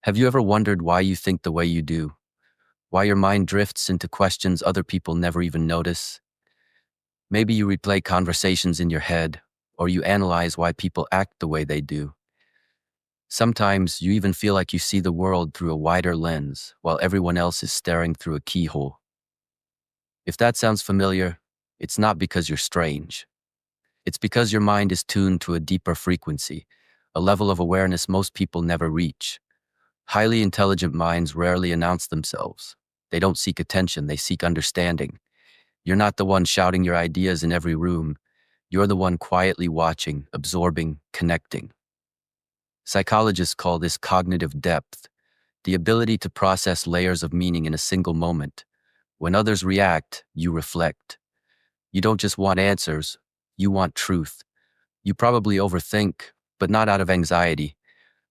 Have you ever wondered why you think the way you do? Why your mind drifts into questions other people never even notice? Maybe you replay conversations in your head, or you analyze why people act the way they do. Sometimes you even feel like you see the world through a wider lens, while everyone else is staring through a keyhole. If that sounds familiar, it's not because you're strange. It's because your mind is tuned to a deeper frequency, a level of awareness most people never reach. Highly intelligent minds rarely announce themselves. They don't seek attention, they seek understanding. You're not the one shouting your ideas in every room. You're the one quietly watching, absorbing, connecting. Psychologists call this cognitive depth, the ability to process layers of meaning in a single moment. When others react, you reflect. You don't just want answers, you want truth. You probably overthink, but not out of anxiety.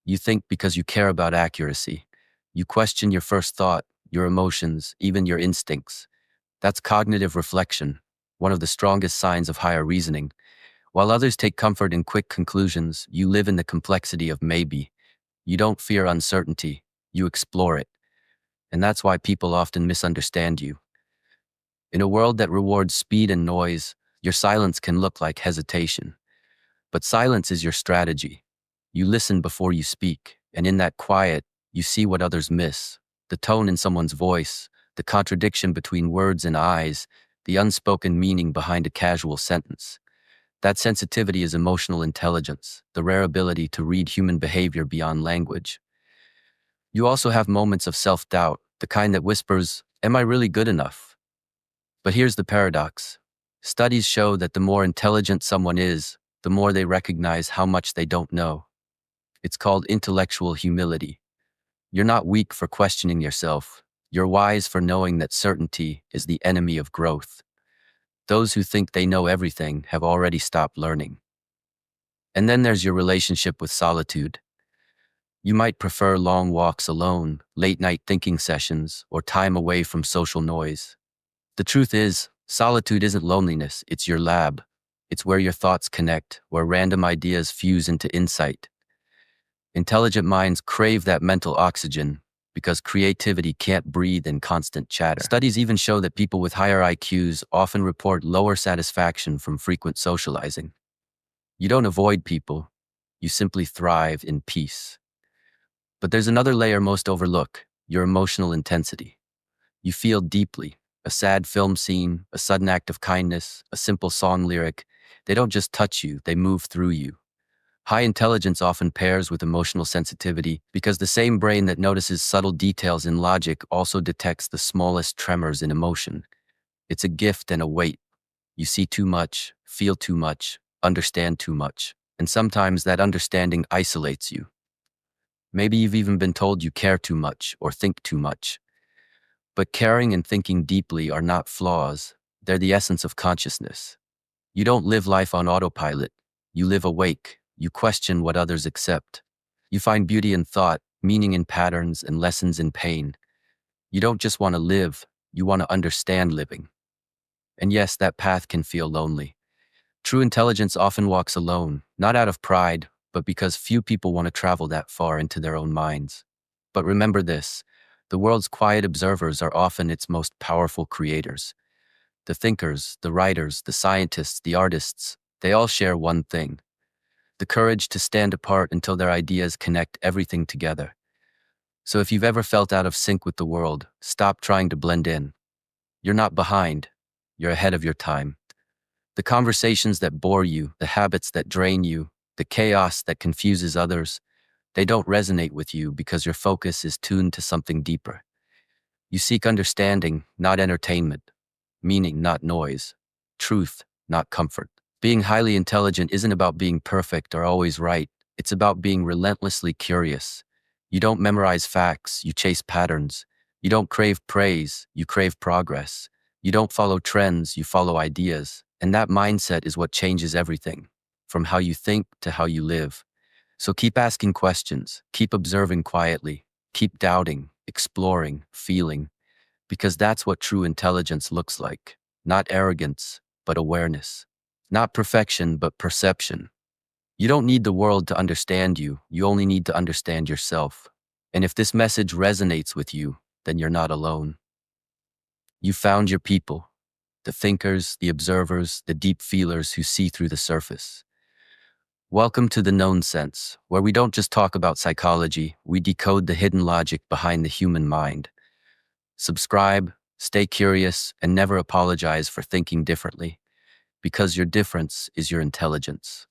You think because you care about accuracy. You question your first thought, your emotions, even your instincts. That's cognitive reflection, one of the strongest signs of higher reasoning. While others take comfort in quick conclusions, you live in the complexity of maybe. You don't fear uncertainty, you explore it. And that's why people often misunderstand you. In a world that rewards speed and noise, your silence can look like hesitation. But silence is your strategy. You listen before you speak, and in that quiet, you see what others miss. The tone in someone's voice, the contradiction between words and eyes, the unspoken meaning behind a casual sentence. That sensitivity is emotional intelligence, the rare ability to read human behavior beyond language. You also have moments of self-doubt, the kind that whispers, "Am I really good enough?" But here's the paradox. Studies show that the more intelligent someone is, the more they recognize how much they don't know. It's called intellectual humility. You're not weak for questioning yourself. You're wise for knowing that certainty is the enemy of growth. Those who think they know everything have already stopped learning. And then there's your relationship with solitude. You might prefer long walks alone, late-night thinking sessions, or time away from social noise. The truth is, solitude isn't loneliness, it's your lab. It's where your thoughts connect, where random ideas fuse into insight. Intelligent minds crave that mental oxygen because creativity can't breathe in constant chatter. Studies even show that people with higher IQs often report lower satisfaction from frequent socializing. You don't avoid people, you simply thrive in peace. But there's another layer most overlook, your emotional intensity. You feel deeply. A sad film scene, a sudden act of kindness, a simple song lyric, they don't just touch you, they move through you. High intelligence often pairs with emotional sensitivity because the same brain that notices subtle details in logic also detects the smallest tremors in emotion. It's a gift and a weight. You see too much, feel too much, understand too much, and sometimes that understanding isolates you. Maybe you've even been told you care too much or think too much. But caring and thinking deeply are not flaws, they're the essence of consciousness. You don't live life on autopilot, you live awake, you question what others accept. You find beauty in thought, meaning in patterns, and lessons in pain. You don't just want to live, you want to understand living. And yes, that path can feel lonely. True intelligence often walks alone, not out of pride, but because few people want to travel that far into their own minds. But remember this, the world's quiet observers are often its most powerful creators. The thinkers, the writers, the scientists, the artists, they all share one thing: the courage to stand apart until their ideas connect everything together. So if you've ever felt out of sync with the world, stop trying to blend in. You're not behind, you're ahead of your time. The conversations that bore you, the habits that drain you, the chaos that confuses others, they don't resonate with you because your focus is tuned to something deeper. You seek understanding, not entertainment, meaning, not noise, truth, not comfort. Being highly intelligent isn't about being perfect or always right. It's about being relentlessly curious. You don't memorize facts, you chase patterns. You don't crave praise, you crave progress. You don't follow trends, you follow ideas. And that mindset is what changes everything, from how you think to how you live. So keep asking questions, keep observing quietly, keep doubting, exploring, feeling, because that's what true intelligence looks like. Not arrogance, but awareness. Not perfection, but perception. You don't need the world to understand you, you only need to understand yourself. And if this message resonates with you, then you're not alone. You found your people, the thinkers, the observers, the deep feelers who see through the surface. Welcome to the Knownsense, where we don't just talk about psychology, we decode the hidden logic behind the human mind. Subscribe, stay curious, and never apologize for thinking differently, because your difference is your intelligence.